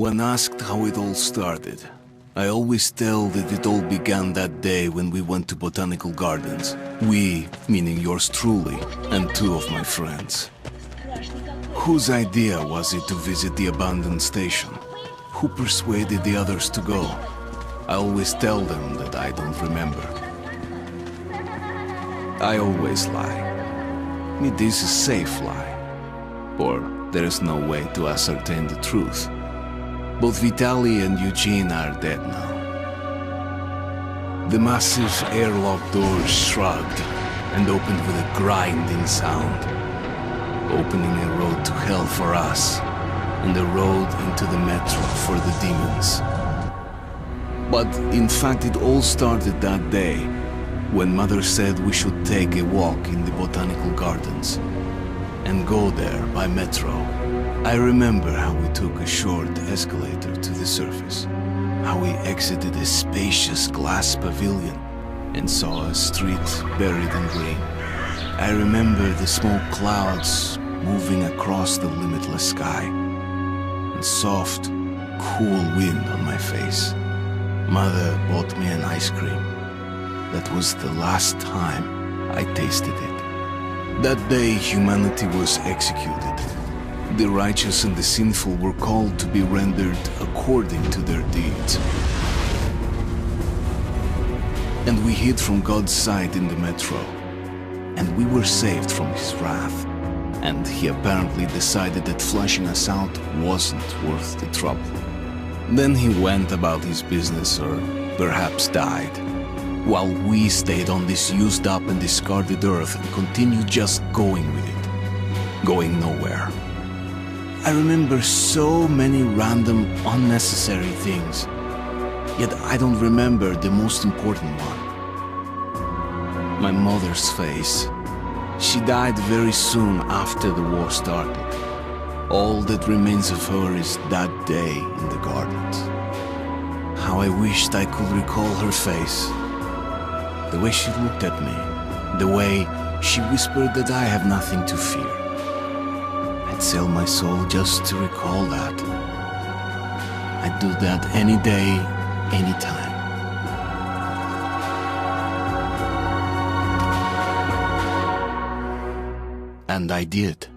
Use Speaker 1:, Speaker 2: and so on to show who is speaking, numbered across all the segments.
Speaker 1: When asked how it all started, I always tell that it all began that day when we went to botanical gardens. We, meaning yours truly, and two of my friends. Whose idea was it to visit the abandoned station? Who persuaded the others to go? I always tell them that I don't remember. I always lie. It is a safe lie. Or there is no way to ascertain the truth. Both Vitaly and Eugene are dead now. The massive airlock doors shrugged and opened with a grinding sound, opening a road to hell for us and a road into the metro for the demons. But in fact it all started that day when Mother said we should take a walk in the botanical gardens and go there by metro. I remember how we took a short escalator to the surface, how we exited a spacious glass pavilion and saw a street buried in green. I remember the smoke clouds moving across the limitless sky and soft, cool wind on my face. Mother bought me an ice cream. That was the last time I tasted it. That day humanity was executed. The righteous and the sinful were called to be rendered according to their deeds. And we hid from God's sight in the metro. And we were saved from his wrath. And he apparently decided that flushing us out wasn't worth the trouble. Then he went about his business, or perhaps died, while we stayed on this used up and discarded earth and continued just going with it, going nowhere. I remember so many random, unnecessary things, yet I don't remember the most important one. My mother's face. She died very soon after the war started. All that remains of her is that day in the gardens. How I wished I could recall her face. The way she looked at me, the way she whispered that I have nothing to fear. I'd sell my soul just to recall that. I'd do that any day, any time. And I did.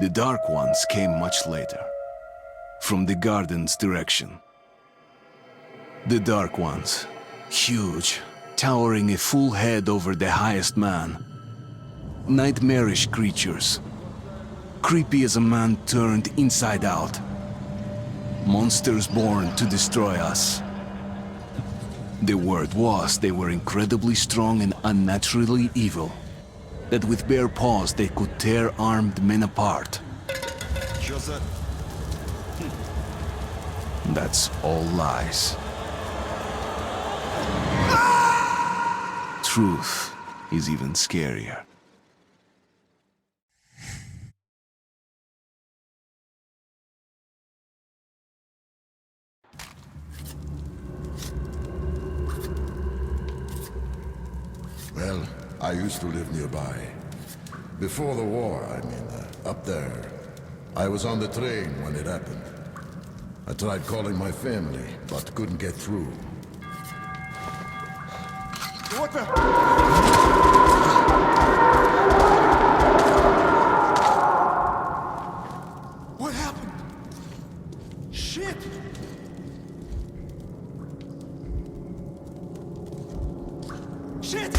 Speaker 1: The Dark Ones came much later, from the garden's direction. The Dark Ones, huge, towering a full head over the highest man. Nightmarish creatures, creepy as a man turned inside out. Monsters born to destroy us. The word was they were incredibly strong and unnaturally evil. That with bare paws they could tear armed men apart. That's all lies. Truth is even scarier.
Speaker 2: Well, I used to live nearby. Before the war, up there. I was on the train when it happened. I tried calling my family, but couldn't get through. What the? What happened? Shit! Shit!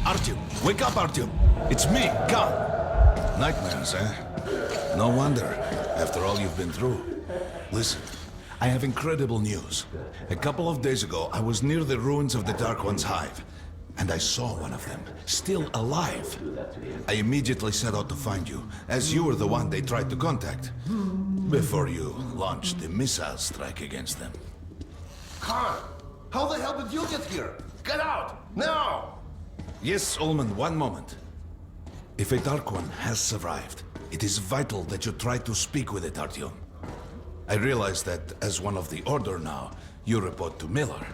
Speaker 3: Artyom, wake up, Artyom! It's me, Khan! Nightmares, eh? No wonder, after all you've been through. Listen, I have incredible news. A couple of days ago, I was near the ruins of the Dark One's hive, and I saw one of them, still alive. I immediately set out to find you, as you were the one they tried to contact, before you launched the missile strike against them.
Speaker 4: Khan, how the hell did you get here? Get out, now!
Speaker 3: Yes, Ullman, one moment. If a Dark One has survived, it is vital that you try to speak with it, Artyom. I realize that as one of the Order now, you report to Miller.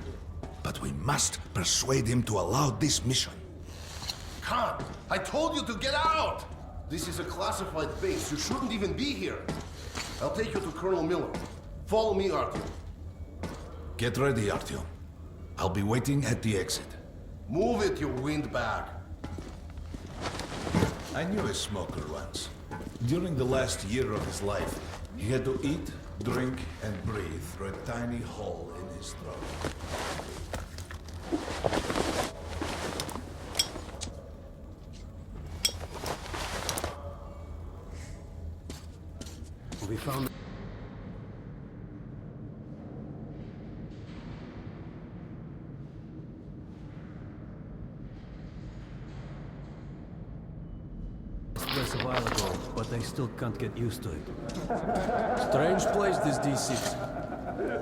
Speaker 3: But we must persuade him to allow this mission.
Speaker 4: Khan, I told you to get out! This is a classified base. You shouldn't even be here. I'll take you to Colonel Miller. Follow me, Artyom.
Speaker 3: Get ready, Artyom. I'll be waiting at the exit.
Speaker 4: Move it, you windbag.
Speaker 3: I knew a smoker once. During the last year of his life, he had to eat, drink, and breathe through a tiny hole in his throat.
Speaker 5: We found... place a while ago, but I still can't get used to it.
Speaker 6: Strange place, this D6.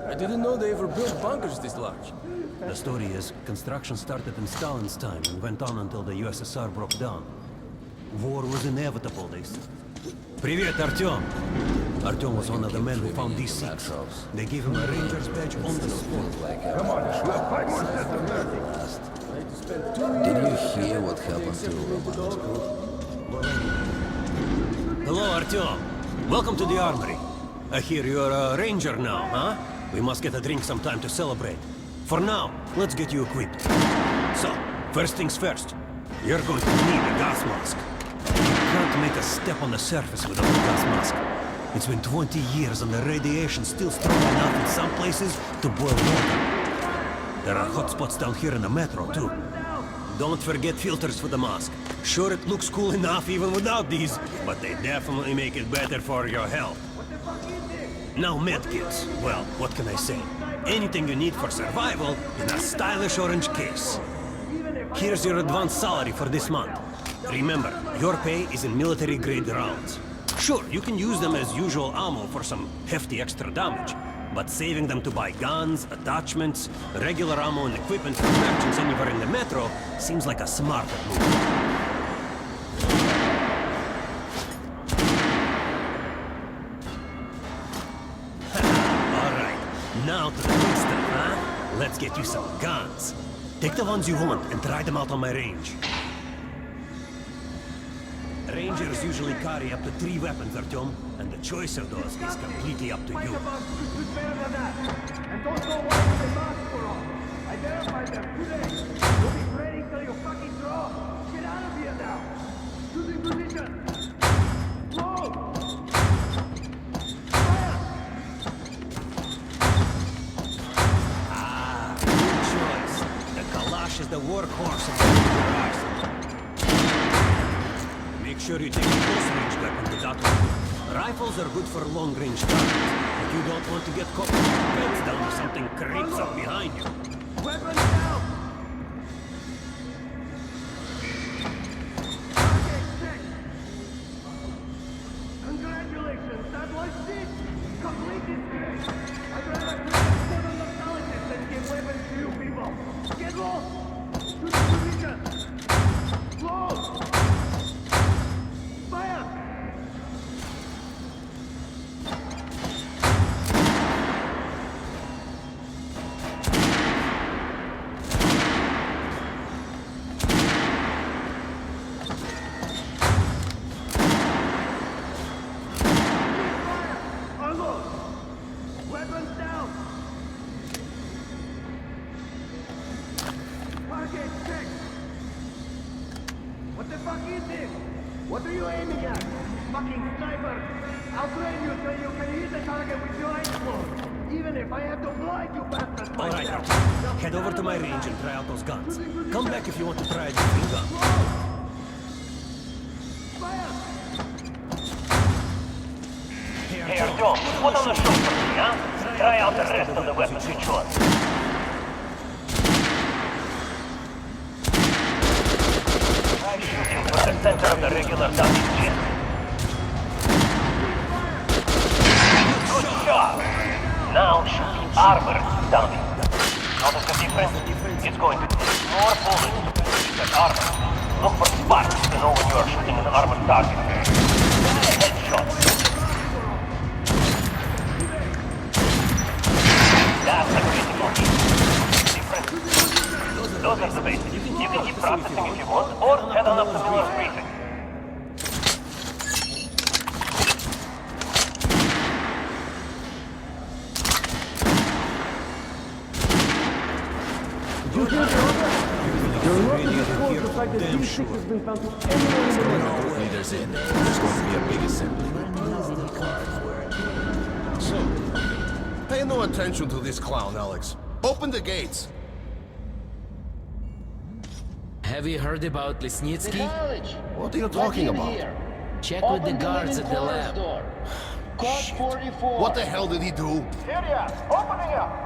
Speaker 6: I didn't know they ever built bunkers this large.
Speaker 5: The story is, construction started in Stalin's time and went on until the USSR broke down. War was inevitable, they said. Привет, Artyom! Artyom was one of the men who found these six. They gave him a ranger's badge on the spot.
Speaker 7: Come on, did you hear what happened to Roman's group?
Speaker 5: Hello, Artyom. Welcome to the armory. I hear you're a ranger now, huh? We must get a drink sometime to celebrate. For now, let's get you equipped. So, first things first. You're going to need a gas mask. You can't make a step on the surface without a gas mask. It's been 20 years and the radiation's still strong enough in some places to boil water. There are hot spots down here in the metro, too. Don't forget filters for the mask. Sure, it looks cool enough even without these, but they definitely make it better for your health. Now medkits. Well, what can I say? Anything you need for survival in a stylish orange case. Here's your advance salary for this month. Remember, your pay is in military-grade rounds. Sure, you can use them as usual ammo for some hefty extra damage, but saving them to buy guns, attachments, regular ammo and equipment for merchants anywhere in the metro seems like a smarter move. Now to the good stuff, huh? Let's get you some guns. Take the ones you want and try them out on my range. Rangers usually carry up to 3 weapons, Artyom, and the choice of those is completely up to you.
Speaker 8: And don't go watch the mask for all. Identify them today. You'll be ready till you fucking draw. Get out of here now. Choosing position. Whoa!
Speaker 5: Is the workhorse of the arsenal. Make sure you take a close-range weapon with that one. Rifles are good for long-range targets, but you don't want to get caught with your pants down if something creeps up behind you.
Speaker 8: Weapons down! Target check! Congratulations, that was it! Complete this game! I'd rather create 7 localities than give weapons to you people! Get lost! To the position! Close! Fire! Unload! Weapons down! Target check! What the fuck is this? What are you aiming at? Fucking sniper! I'll train you so you can hit the target with your eyes closed! Even if I have to blind you bastards
Speaker 5: All right,
Speaker 8: myself.
Speaker 5: Arkham. Head over to my range and try out those guns. Come back if you want to try a different gun.
Speaker 9: Hey, Artyom, put on a show for me, huh? Try out the rest of the weapons you chose. Try shooting for the center of the regular Dusty's chest. Good job! Now shoot the armor, dummy. Notice the difference? It's going to take more bullets to penetrate that armor. Look for sparks to know when you are shooting an armored target. Try a headshot. That's a critical hit. Different. Those are the basics. You can keep practicing if you want, or head on up to Miller's briefing.
Speaker 5: Damn sure.
Speaker 7: Leaders in. There's going to be a big assembly.
Speaker 4: So, pay no attention to this clown, Alex. Open the gates.
Speaker 10: Have you heard about Lesnitsky?
Speaker 4: What are you talking about?
Speaker 10: Check with the guards at the lab.
Speaker 8: Code 44.
Speaker 4: What the hell did he do?
Speaker 8: Area, opening up.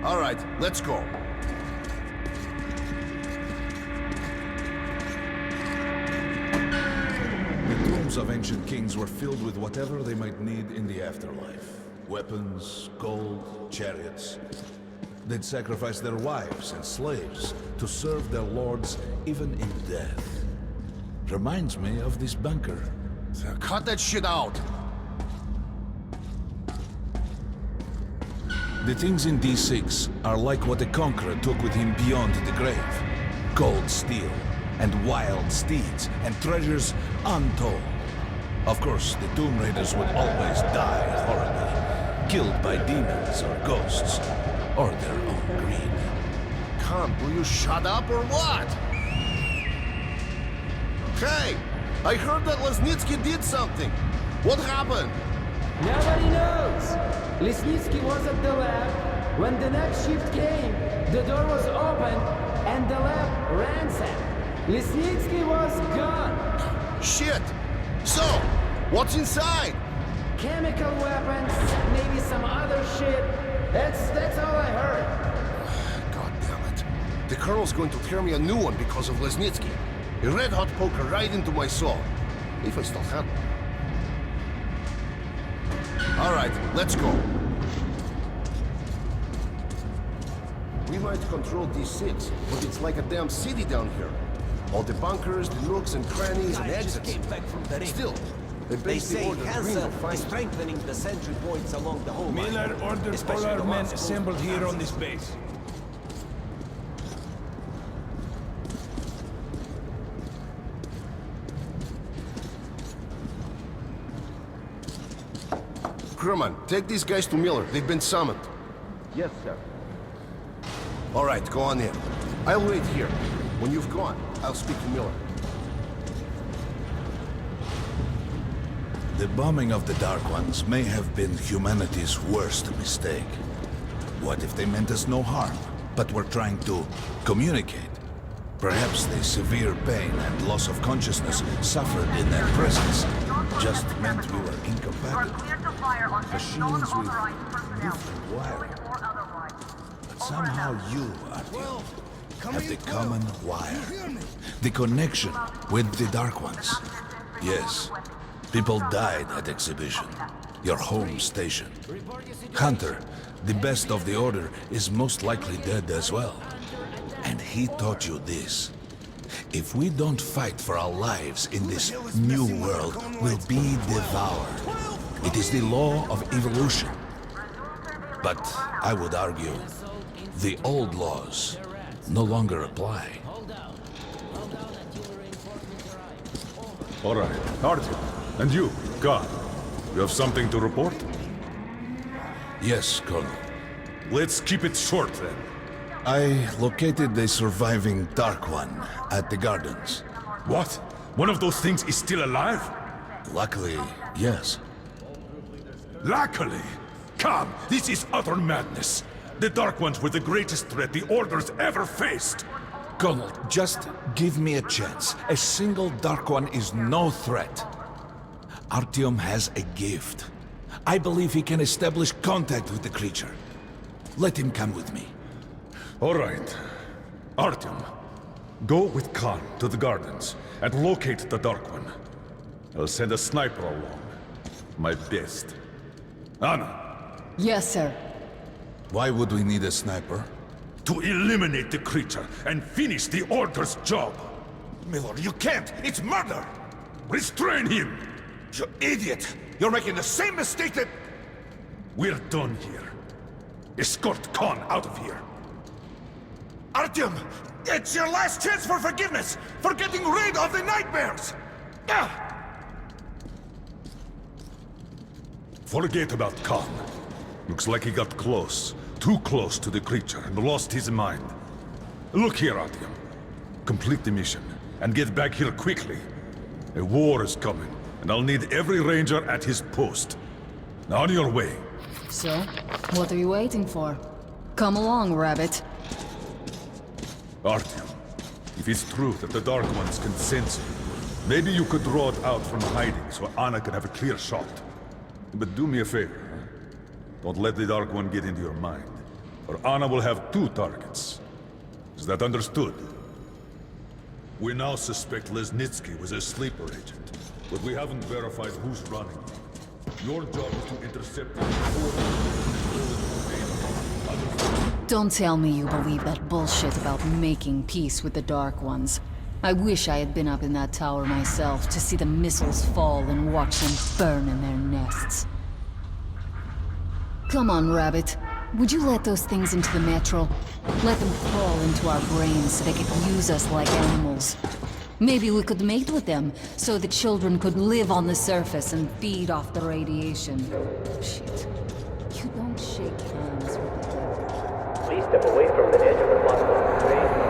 Speaker 4: All right, let's go.
Speaker 3: The tombs of ancient kings were filled with whatever they might need in the afterlife. Weapons, gold, chariots. They'd sacrifice their wives and slaves to serve their lords even in death. Reminds me of this bunker.
Speaker 4: Cut that shit out.
Speaker 3: The things in D6 are like what the Conqueror took with him beyond the grave. Gold steel, and wild steeds, and treasures untold. Of course, the Tomb Raiders would always die horribly, killed by demons or ghosts, or their own greed.
Speaker 4: Khan, will you shut up or what? Hey, I heard that Lesnitsky did something. What happened?
Speaker 11: Nobody knows. Lesnitsky was at the lab. When the next shift came, the door was open and the lab ransacked. Lesnitsky was gone.
Speaker 4: Shit! So, what's inside?
Speaker 11: Chemical weapons, maybe some other shit. That's all I heard.
Speaker 4: God damn it. The Colonel's going to tear me a new one because of Lesnitsky. A red-hot poker right into my soul. If I still had one. All right, let's go. We might control D6, but it's like a damn city down here. All the bunkers, the nooks and crannies and
Speaker 5: Guys just
Speaker 4: exits.
Speaker 5: came back from the ring.
Speaker 4: Still, they
Speaker 5: They
Speaker 4: basically
Speaker 5: say
Speaker 4: ordered Green
Speaker 5: Hansa
Speaker 4: to
Speaker 5: is
Speaker 4: find
Speaker 5: strengthening the sentry points along the whole line.
Speaker 12: Miller ordered
Speaker 5: Especially
Speaker 12: all our
Speaker 5: the
Speaker 12: men
Speaker 5: ones close
Speaker 12: assembled
Speaker 5: to
Speaker 12: here
Speaker 5: Hansa.
Speaker 12: on this base.
Speaker 4: Crewman, take these guys to Miller. They've been summoned.
Speaker 8: Yes, sir.
Speaker 4: All right, go on in. I'll wait here. When you've gone, I'll speak to Miller.
Speaker 3: The bombing of the Dark Ones may have been humanity's worst mistake. What if they meant us no harm, but were trying to communicate? Perhaps the severe pain and loss of consciousness suffered in their presence just meant we were incompatible. Machines with different wiring. But somehow you, Artyom, have the common wire. The connection with the Dark Ones. Yes, people died at exhibition. Your home station. Hunter, the best of the Order, is most likely dead as well. And he taught you this. If we don't fight for our lives in this new world, we'll be devoured. It is the law of evolution. But I would argue, the old laws no longer apply.
Speaker 13: All right, Artyom. And you, God, you have something to report?
Speaker 3: Yes, Colonel.
Speaker 13: Let's keep it short, then.
Speaker 3: I located the surviving Dark One at the gardens.
Speaker 13: What? One of those things is still alive?
Speaker 3: Luckily, yes.
Speaker 13: Luckily! Come, this is utter madness. The Dark Ones were the greatest threat the Order's ever faced.
Speaker 3: Colonel, just give me a chance. A single Dark One is no threat. Artyom has a gift. I believe he can establish contact with the creature. Let him come with me.
Speaker 13: All right. Artyom, go with Khan to the gardens and locate the Dark One. I'll send a sniper along. My best. Anna.
Speaker 11: Yes, sir.
Speaker 3: Why would we need a sniper?
Speaker 13: To eliminate the creature and finish the Order's job.
Speaker 3: Miller, you can't! It's murder!
Speaker 13: Restrain him!
Speaker 3: You idiot! You're making the same mistake that...
Speaker 13: We're done here. Escort Khan out of here.
Speaker 3: Artyom! It's your last chance for forgiveness! For getting rid of the nightmares!
Speaker 13: Forget about Khan. Looks like he got close. Too close to the creature and lost his mind. Look here, Artyom. Complete the mission and get back here quickly. A war is coming, and I'll need every ranger at his post. Now on your way.
Speaker 11: So, what are you waiting for? Come along, Rabbit.
Speaker 13: Artyom, if it's true that the Dark Ones can sense you, maybe you could draw it out from hiding so Anna can have a clear shot. But do me a favor. Don't let the Dark One get into your mind, or Anna will have 2 targets. Is that understood? We now suspect Lesnitsky was a sleeper agent, but we haven't verified who's running him. Your job is to intercept him before he...
Speaker 11: Don't tell me you believe that bullshit about making peace with the Dark Ones. I wish I had been up in that tower myself to see the missiles fall and watch them burn in their nests. Come on, Rabbit. Would you let those things into the metro? Let them crawl into our brains so they could use us like animals. Maybe we could mate with them, so the children could live on the surface and feed off the radiation. Shit. You don't shake hands with the dead.
Speaker 9: Please step away from the edge of the platform, please.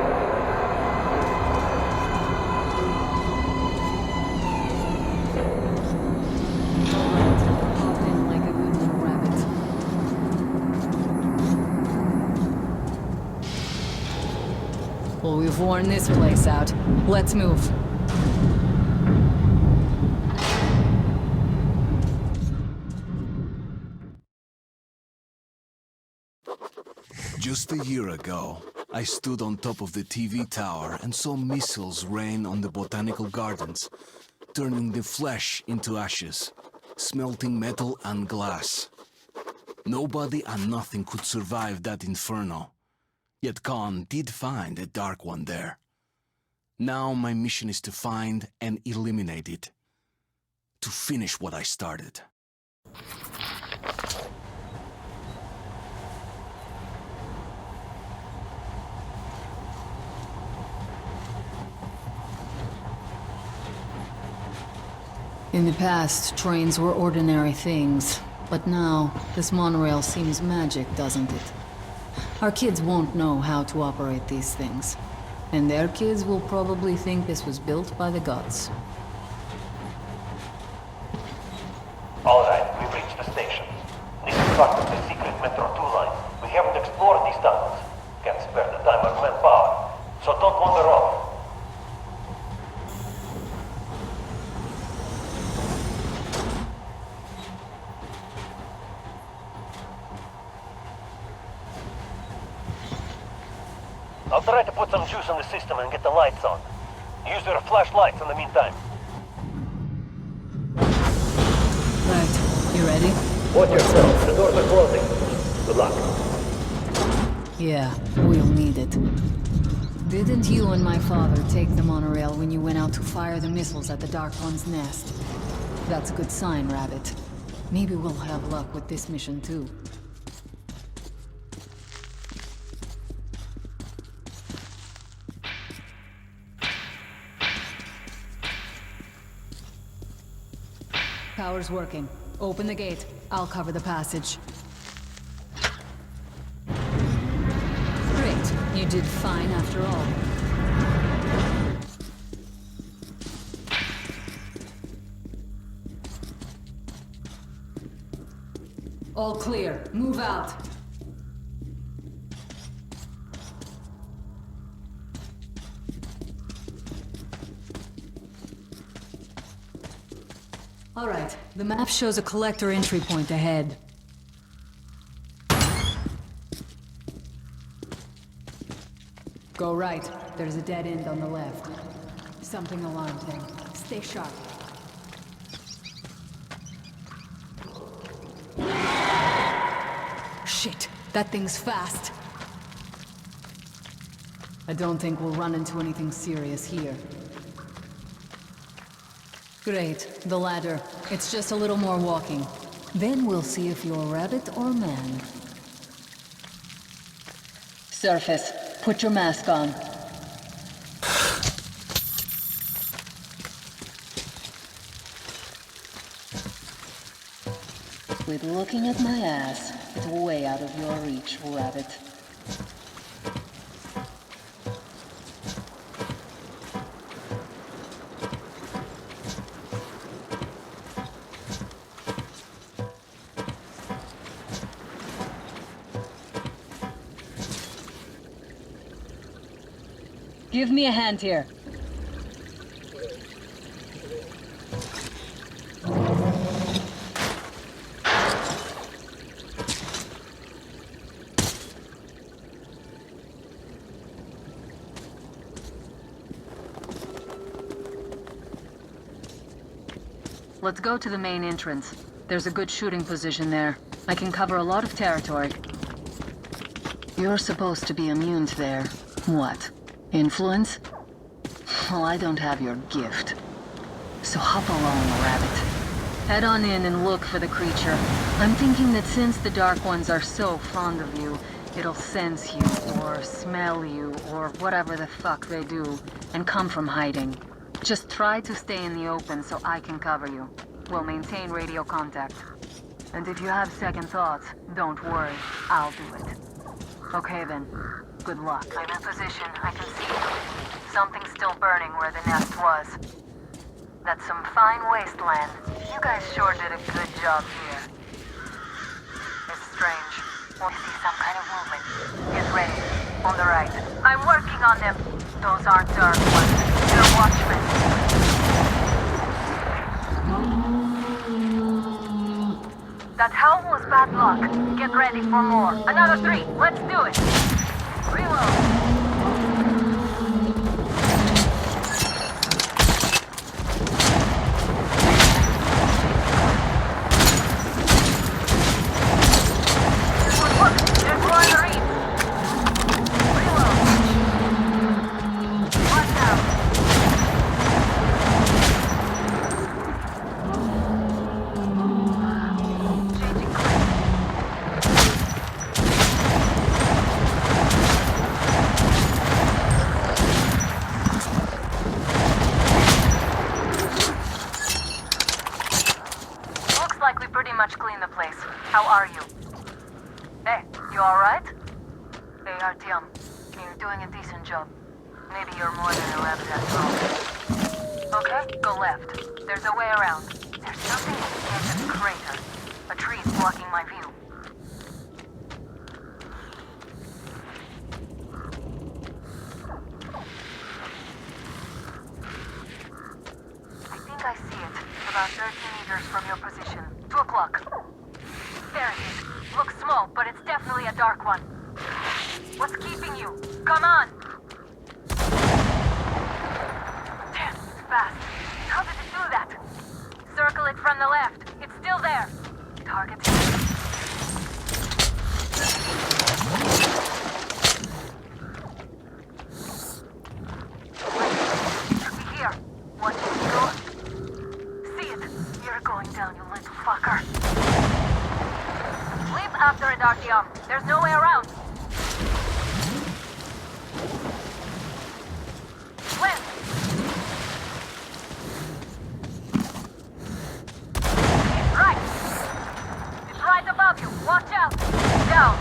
Speaker 11: Well, we've worn this place out. Let's move.
Speaker 1: Just a year ago, I stood on top of the TV tower and saw missiles rain on the botanical gardens, turning the flesh into ashes, smelting metal and glass. Nobody and nothing could survive that inferno. Yet Khan did find a Dark One there. Now my mission is to find and eliminate it. To finish what I started.
Speaker 11: In the past, trains were ordinary things. But now, this monorail seems magic, doesn't it? Our kids won't know how to operate these things. And their kids will probably think this was built by the gods.
Speaker 9: All right, we've reached the station. This is part of the secret Metro 2 line. We haven't explored these tunnels. Can't spare the time or manpower. So don't wander off. I'll try to put some juice on the system and get the lights on. Use your flashlights in the meantime.
Speaker 11: Right, you ready?
Speaker 9: Watch yourself, the doors are closing. Good luck.
Speaker 11: Yeah, we'll need it. Didn't you and my father take the monorail when you went out to fire the missiles at the Dark One's nest? That's a good sign, Rabbit. Maybe we'll have luck with this mission too. Power's working. Open the gate. I'll cover the passage. Great. You did fine after all.
Speaker 12: All clear. Move out. All right. The map shows a collector entry point ahead. Go right. There's a dead end on the left. Something alarmed them. Stay sharp. Shit, that thing's fast. I don't think we'll run into anything serious here. Great, the ladder. It's just a little more walking. Then we'll see if you're rabbit or man. Surface, put your mask on. Quit looking at my ass. It's way out of your reach, rabbit. Give me a hand here. Let's go to the main entrance. There's a good shooting position there. I can cover a lot of territory. You're supposed to be immune there. What? Influence? Well, I don't have your gift. So hop along, rabbit. Head on in and look for the creature. I'm thinking that since the Dark Ones are so fond of you, it'll sense you, or smell you, or whatever the fuck they do, and come from hiding. Just try to stay in the open so I can cover you. We'll maintain radio contact. And if you have second thoughts, don't worry, I'll do it. Okay then. Good luck. I'm in position. I can see you. Something's still burning where the nest was. That's some fine wasteland. You guys sure did a good job here. It's strange. We'll see some kind of movement. Get ready. On the right. I'm working on them. Those aren't Dark Ones. They're watchmen. That helm was bad luck. Get ready for more. Another 3. Let's do it. Reload. How are you? Hey, you alright? Hey, Artyom, you're doing a decent job. Maybe you're more than a rabbit after all. Okay, go left. There's a way around. There's something at the edge of the crater. A tree's blocking my view. I think I see it. About 30 meters from your position. 2 o'clock. There it is. Looks small, but it's definitely a Dark One. What's keeping you? Come on! Damn, it's fast. How did it do that? Circle it from the left. It's still there. Target hit. Should be here. Watch it go. See it. You're going down, you little fucker. After it, Artyom. There's no way around. Left. Right. It's right above you. Watch out. Down.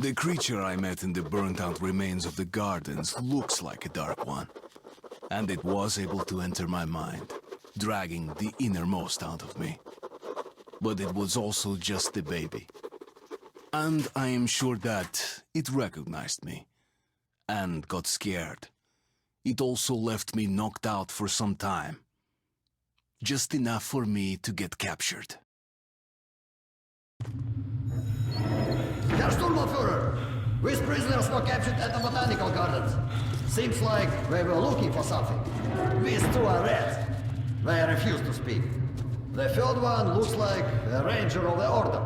Speaker 1: The creature I met in the burnt-out remains of the gardens looks like a Dark One. And it was able to enter my mind, dragging the innermost out of me. But it was also just a baby. And I am sure that it recognized me and got scared. It also left me knocked out for some time. Just enough for me to get captured.
Speaker 14: Herr Sturmbannführer, these prisoners were captured at the botanical gardens. Seems like they were looking for something. These two are rats. They refuse to speak. The third one looks like a ranger of the order.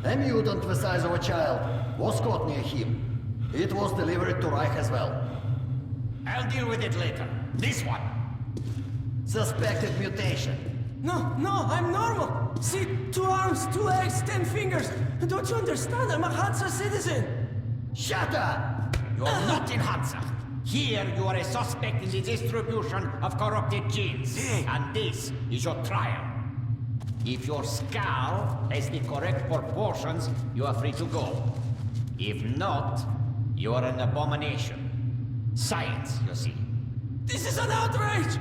Speaker 14: A mutant the size of a child was caught near him. It was delivered to Reich as well.
Speaker 15: I'll deal with it later. This one.
Speaker 14: Suspected mutation.
Speaker 6: No, I'm normal. See, 2 arms, 2 legs, 10 fingers. Don't you understand? I'm a Hansa citizen.
Speaker 14: Shut up!
Speaker 15: You're not in Hansa. Here you are a suspect in the distribution of corrupted genes. And this is your trial. If your skull has the correct proportions, you are free to go. If not, you are an abomination. Science, you see.
Speaker 6: This is an outrage!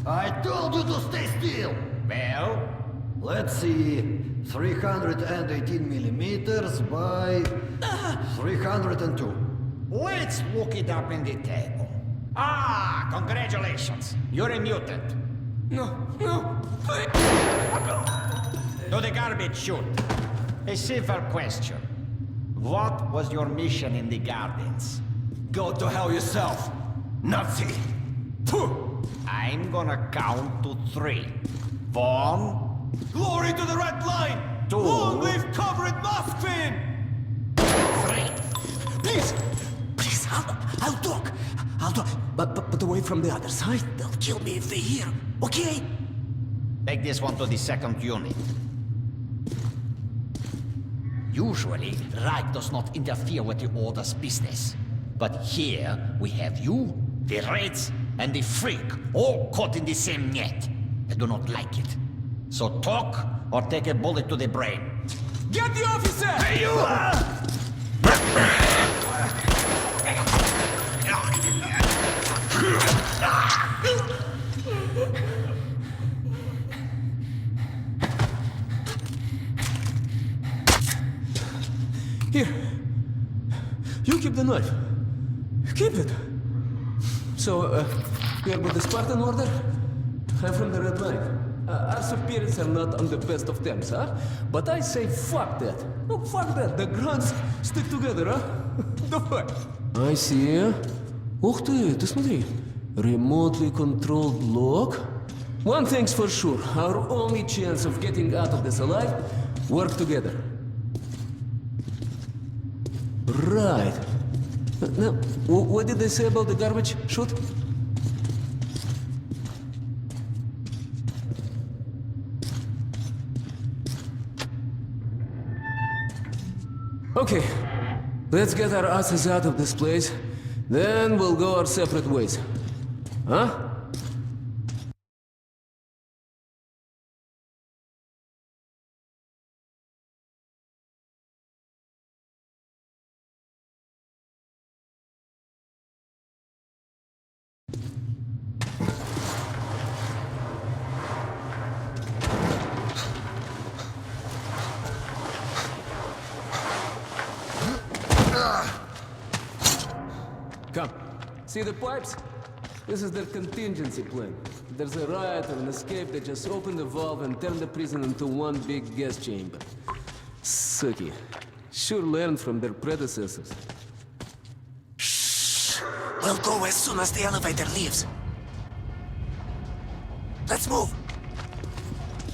Speaker 14: I told you to stay still!
Speaker 15: Well?
Speaker 14: Let's see... 318 millimeters by... 302.
Speaker 15: Let's look it up in the table. Ah, congratulations. You're a mutant.
Speaker 6: No, please.
Speaker 15: To the garbage chute. A simple question. What was your mission in the gardens?
Speaker 5: Go to hell yourself, Nazi!
Speaker 15: I'm gonna count to 3. 1...
Speaker 5: Glory to the Red Line!
Speaker 15: 2...
Speaker 5: Long live Comrade Moskvin!
Speaker 15: 3...
Speaker 5: Please, I'll talk. But away from the other side. They'll kill me if they hear, okay?
Speaker 15: Take this one to the 2nd unit. Usually, Reich does not interfere with the Order's business. But here, we have you, the Reds, and the Freak, all caught in the same net. I do not like it. So talk, or take a bullet to the brain.
Speaker 6: Get the officer!
Speaker 15: Hey, you!
Speaker 6: Here. You keep the knife. Keep it. So, you're with the Spartan Order? I'm from the Red Line. Our superiors are not on the best of terms, huh? But I say fuck that. No, fuck that. The grunts stick together, huh? Давай. I see. Ух ты, ты смотри. Remotely controlled lock. One thing's for sure. Our only chance of getting out of this alive, work together. Right. Now, what did they say about the garbage chute? Okay, let's get our asses out of this place. Then we'll go our separate ways. Huh? Come. See the pipes? This is their contingency plan. If there's a riot or an escape, they just open the valve and turn the prison into one big gas chamber. Sucky. Sure learned from their predecessors.
Speaker 5: Shh! We'll go as soon as the elevator leaves. Let's move!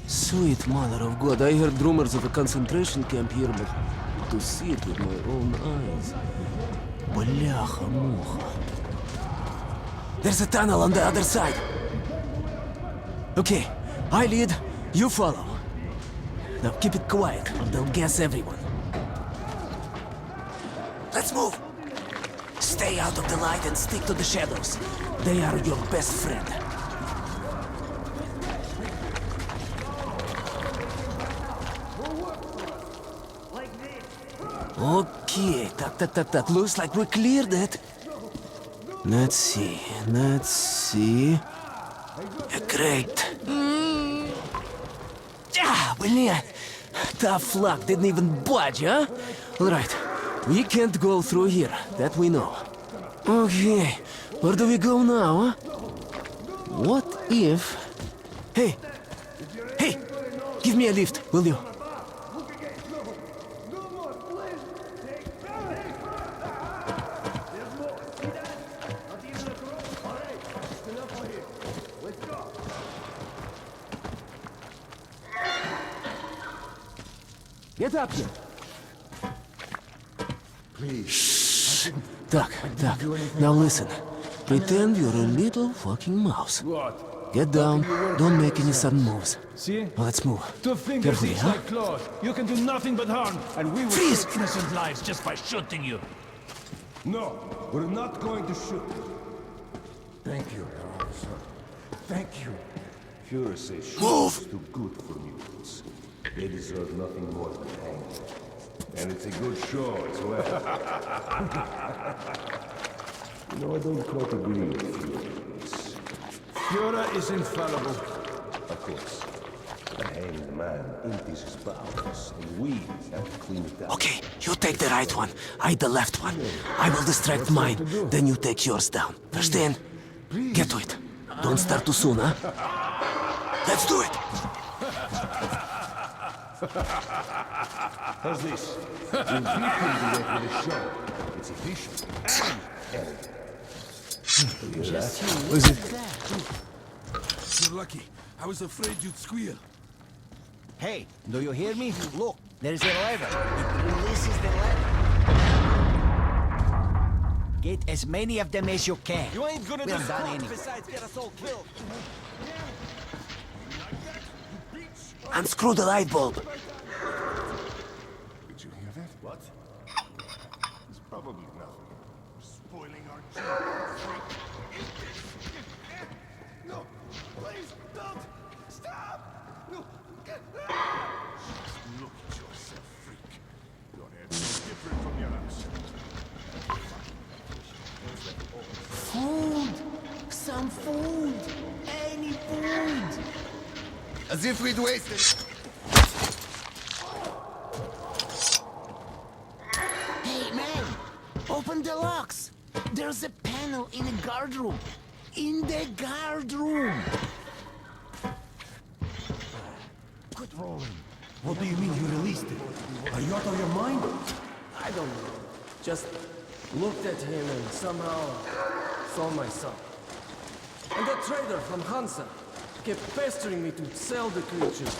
Speaker 6: Sweet mother of God, I heard rumors of a concentration camp here, but to see it with my own eyes... Бляха-муха.
Speaker 5: There's a tunnel on the other side. Okay, I lead, you follow. Now keep it quiet, or they'll gas everyone. Let's move. Stay out of the light and stick to the shadows. They are your best friend.
Speaker 6: Okay, tak. Looks like we cleared it. Let's see. Great. Блин. Tough luck, didn't even budge, huh? Alright, we can't go through here, that we know. Okay, where do we go now, huh? What if... Hey! Give me a lift, will you? Get up here!
Speaker 2: Please.
Speaker 6: Duck. Now listen. Pretend you're a little fucking mouse.
Speaker 16: What?
Speaker 6: Get down. Don't make any sudden moves.
Speaker 16: See?
Speaker 6: Now let's move.
Speaker 16: 2 fingers
Speaker 6: Carefully,
Speaker 16: each
Speaker 6: huh?
Speaker 16: like claws. You can do nothing but harm, and we will
Speaker 6: Freeze!
Speaker 16: save innocent lives just by shooting you.
Speaker 13: No, we're not going to shoot.
Speaker 4: Thank you, Herr Officer. Thank you. Führer says
Speaker 6: Move!
Speaker 4: shooting is too good for mutants. They deserve nothing more than hanging. And it's a good show as well. You know, I don't quite agree with Führer.
Speaker 16: Führer is infallible.
Speaker 4: Of course. A hanged man empties his bowels, and we have to clean it up.
Speaker 6: Okay, you take the right one. I the left one. I will distract mine. Then you take yours down. Verstehen? Get to it. Don't start too soon, huh? Let's do it!
Speaker 4: How's this? We'll beat him to work with a show. It's efficient. And...
Speaker 10: Just you
Speaker 6: What is it?
Speaker 3: You're lucky. I was afraid you'd squeal.
Speaker 15: Hey, do you hear me? Look, there's a lever. It releases the lever. Get as many of them as you can. You ain't gonna do anyway. Besides, get us all killed.
Speaker 6: Unscrew the light bulb.
Speaker 4: Did you hear that? What? It's probably nothing. Spoiling our job. No, please, don't! Stop! No! Just look at yourself, freak. Your head's so different from yours.
Speaker 11: Food! Some food! Any food!
Speaker 14: As if we'd wasted.
Speaker 11: Hey, man! Open the locks! There's a panel in the guard room! In the guard room!
Speaker 4: Quit rolling. What do you mean you released it? Are you out of your mind?
Speaker 6: I don't know. Just looked at him and somehow saw myself. And that trader from Hansa kept pestering me to sell the creature.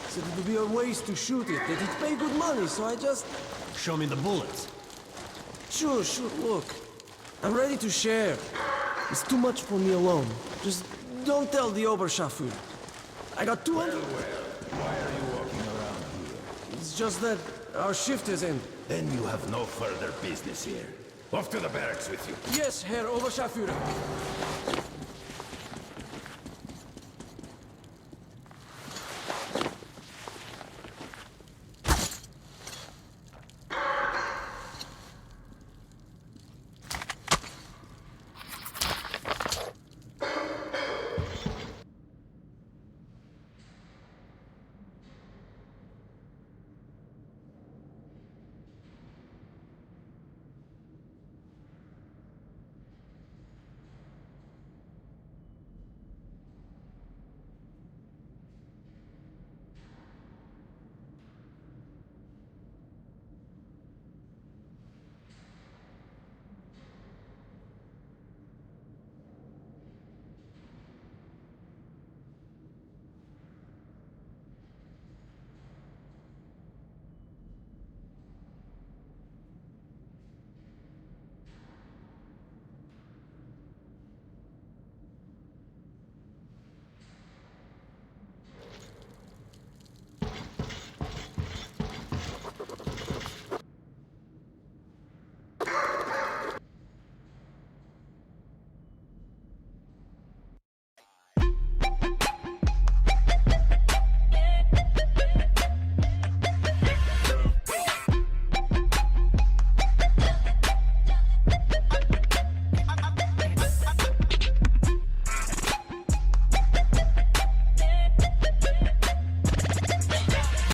Speaker 6: Said it would be a waste to shoot it, that he'd pay good money, so I just...
Speaker 5: Show me the bullets.
Speaker 6: Sure, look. I'm ready to share. It's too much for me alone. Just don't tell the Oberscharführer. I got 200...
Speaker 4: Why are you walking around here?
Speaker 6: It's just that our shift is in.
Speaker 4: Then you have no further business here. Off to the barracks with you.
Speaker 6: Yes, Herr Oberscharführer.